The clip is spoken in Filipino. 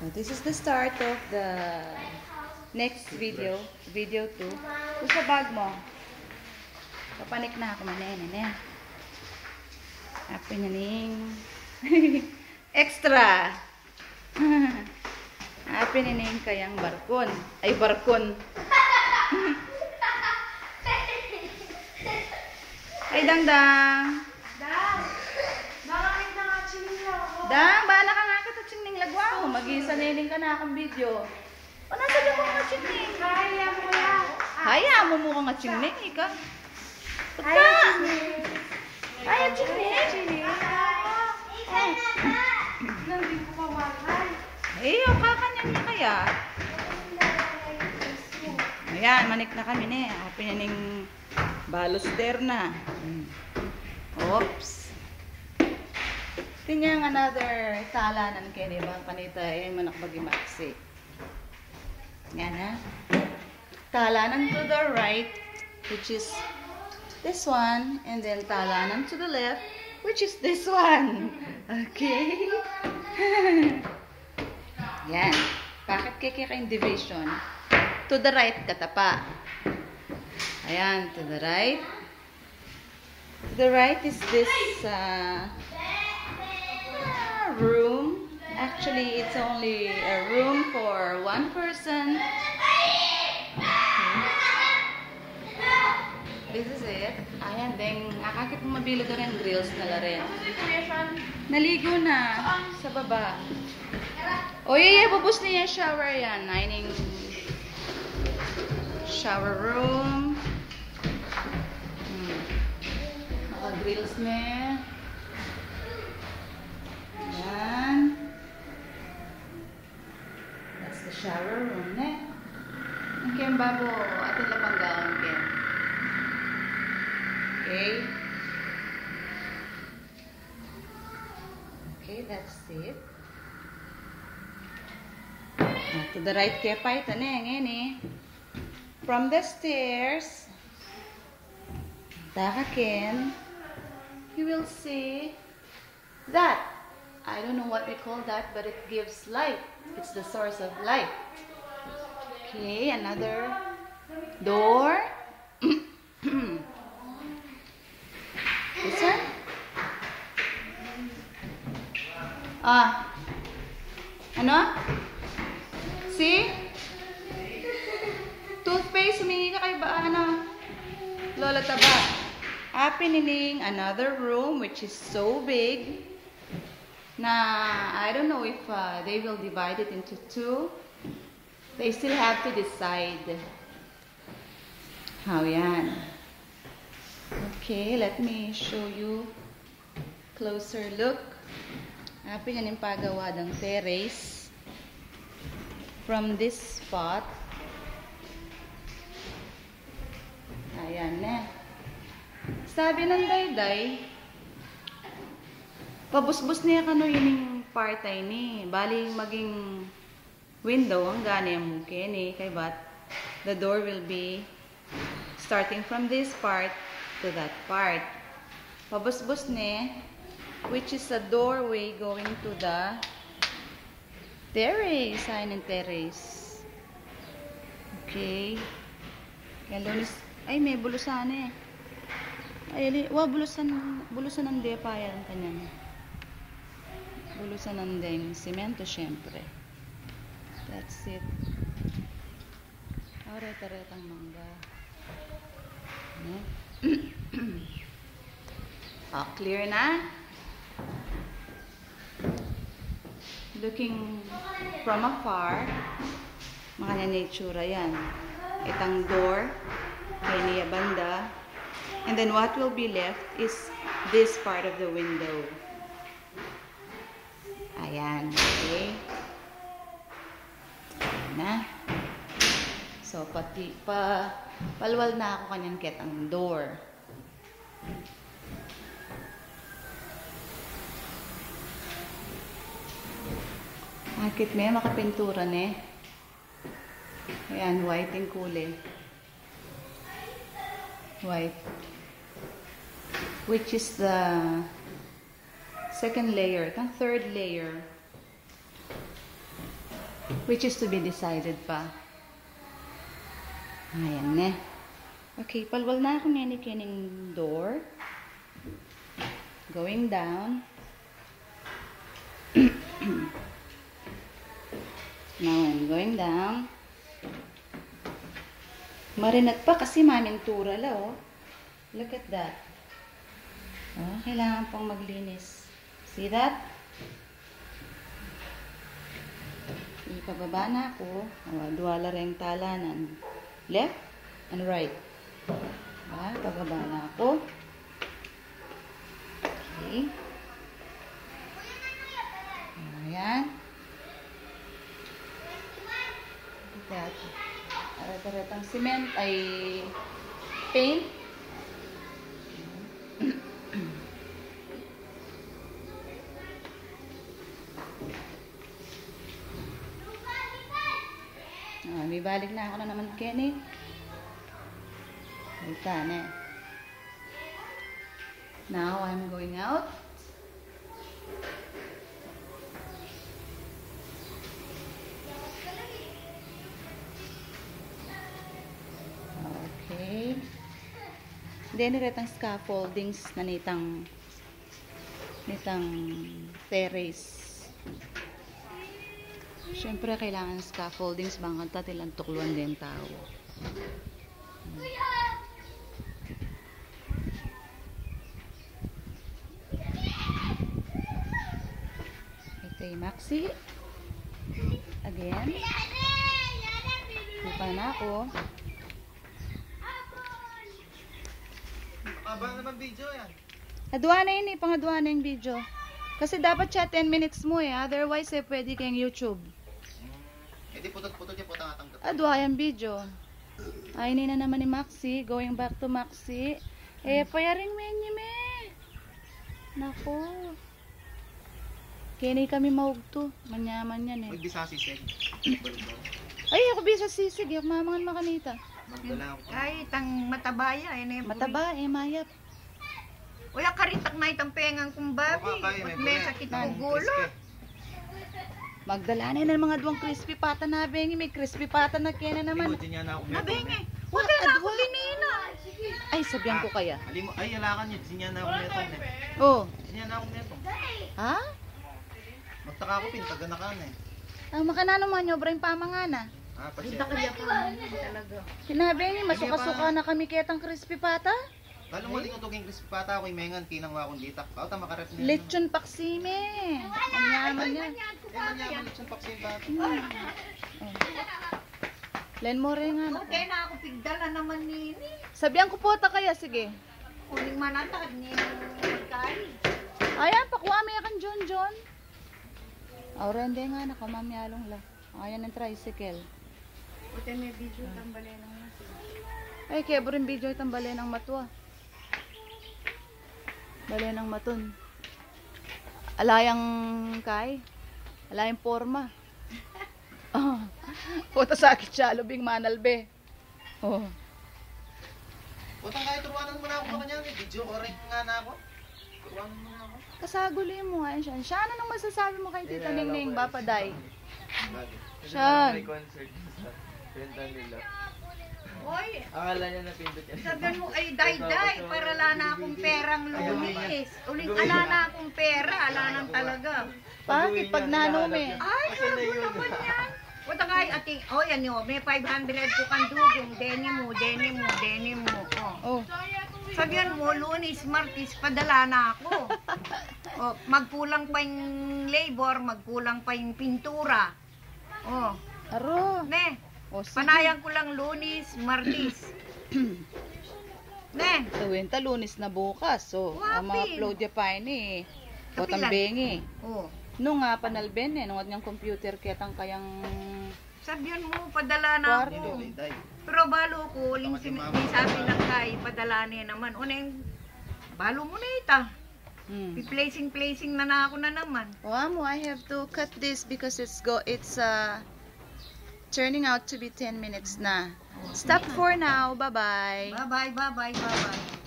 So this is the start of the next video, video 2. Gusto sa bag mo? Papanik na ako manene. Happy naning. Extra. Happy naning kayang barkon. Ay, barkon. Ay, Dang. Dang, bala ka nga kita chingning lagwa mo. Mag-isa niling ka na akong video. O, nasa dyan mo nga chingning? Kaya mo yan. Haya mo mo ka nga chingning, ika. Kaya chingning. Kaya chingning? Chingning. Hindi ko pawalay. Eh, o, kakanyan niya kaya. Ayan, manik na kami ne. Happy na ning baluster na. Oops. Tinyang another talanan kaya bang kanita eh manakbagi maksi. Yan ha. Talanan to the right, which is this one, and then talanan to the left, which is this one. Okay? Yan. Bakit kaya kayong division? To the right katapa. Ayan, to the right. To the right is this room. Actually, it's only a room for one person. This is it. Ayan, then akakit mo mabilo ka rin grills na la rin. Naligo na sa baba. O, bubus na yan shower yan. Nining shower room. Naka-grills na. Yan. That's the shower room, ne? Ang kiyang babo, atin lapang gaon kiyang. Okay. Okay, that's it. Now, to the right kaya pa ito, ne? Ngayon, eh. From the stairs, takakin, you will see that. I don't know what we call that, but it gives light. It's the source of light. Okay, another door. This one? Ano? See? Toothpaste, humingi ka kay ba, ano? Lola Taba. Happy nining another room, which is so big. Na, I don't know if they will divide it into two. They still have to decide. How yan. Okay, let me show you closer look. Happy yan yung pagawa ng terrace. From this spot. Ayan na. Sabi ng dayday, pabusbus niya kano yung partay ni. Bali maging window ang gani ang mungkin eh. Kay bat, the door will be starting from this part to that part. Pabusbus ni, which is a doorway going to the terrace. Sign and terrace. Okay. Kaya lunis, ay may bulusan eh. Ay, bulusan ng depa yan kanyan. Bulusan ng deng semento syempre. That's it. Aret-aretang mangga. Clear na. Looking from afar, mga nature yan. Itang door, kay niya banda. And then what will be left is this part of the window. Ayan, okay. Ayan na. So, palwal na ako kanyang ketang door. Akit may makapintura ne. Ayan, white yung kulay. White. Which is the second layer, itang third layer. Which is to be decided pa. Ayan na. Okay, palwal na ako ngayon kining door. Going down. Now I'm going down. Marinat pa kasi mamintura la, oh. Look at that. Oh, kailangan pang maglinis. See that? Ipababa na ako. Oh, duwala rin talanan. Left and right. Ah, pababa na ako. Okay. Ayan. That. Arat-aratang cement ay paint. May balik na ako na naman, Kenny. Ito na. Now, I'm going out. Okay. Then, retang scaffoldings na nitang terrace. Siyempre, kailangan scaffoldings bangkanta tilang tukluan din tao. Ito yung Maxi. Again. Lupa na ako. Abang naman video yan. Adwa na yun eh. Pangadwa na yung video. Kasi dapat siya 10 minutes mo eh. Otherwise eh, pwede kayong YouTube. Hindi putot-putot yung putang atang gato. Adwa yung video. Ay, na naman ni Maxi. Going back to Maxi. Eh, payaring menye me. Nako. Kini kami maugto. Manyaman yan eh. Magbisa si Seg. Ay, ako bisa sisig. Yak mamangan makanita. Magdala ako. Ay, tang matabaya. Mataba eh, mayap. Uya, karitak na itang pengang kong babi. At may sakit ng gulo. Magdala na ng mga duwang crispy pata na bengi. May crispy pata na kena naman. Hindi niya na ako Nabenge. Wala Wala na ako adwa. linina. Ay, sabihan ko kaya. Ay, alakan niya. Hindi niya na ako neto. Oh. Hindi niya na ako neto. Ha? Magtaka ako pintaga na ka na eh. Ang makanano man nyo, Brang pamangana. Kita Pasya. kaya pa talaga. Sinabi ni, masuka-suka na kami ketang crispy pata. Lalo mo din ko tuging crispy pata ako mengan kinang wakong ditak. Pauta makarep niya. Lechon paksime. Ang yaman niya. Eh, manyaman lechon paksin pata. Len mo rin nga. Okay na ako pigdala naman nini. Sabihan ko po ta kaya, sige. Uling manatag ni magkain. Ayan, pakuha mo yakan John John. Aurende nga, nakamamyalong la. Ayan ang tricycle. Buti may video tambali naman. Ay, kaya rin video itang bale ng matwa. Bale ng maton. Alayang kay. Alayang forma. Oh. Puta sakit siya, lubing manalbe. Oh. Putang kahit turuanan mo na ako kanya. Video ko rin nga na ako. Turuanan mo na ako. Kasaguli mo nga siya. Siya, ano nang masasabi mo kay Tita Ningning, Bapaday? Bakit? Siya. May concert sa benta nila. Oy, Akala niya napindot yan. sabihan mo ay day-day para ala na akong perang lunis. Uling ala na akong pera, ala nang talaga. Bakit? Pag nanome. Ay, sabi naman yan. Wata nga ating, oh yan yun, may 500 ko kang dugong, deni mo. Oh. Oh. Sabihan mo, lunis, martis, padala na ako. Oh, magkulang pa yung labor, magkulang pa yung pintura. Oh, Aro. ne, O, sige. panayan ko lang lunis, martis. Ne, Tuwin ta, lunis na bukas. So, ang mga Wapin. upload niya pa ini. O, Kapilan. tambengi. oh. Nung nga, panalben eh. Nung niyang computer ketang kayang... Sabihan mo, padala na Kwarto. ako. Hindi, day. Pero balo ko, ling sabi lang kay, padala niya naman. Uneng, balo mo na ita. Placing na ako na naman. O, amo, I have to cut this because it's turning out to be 10 minutes na. Stop for now. Bye-bye. Bye-bye.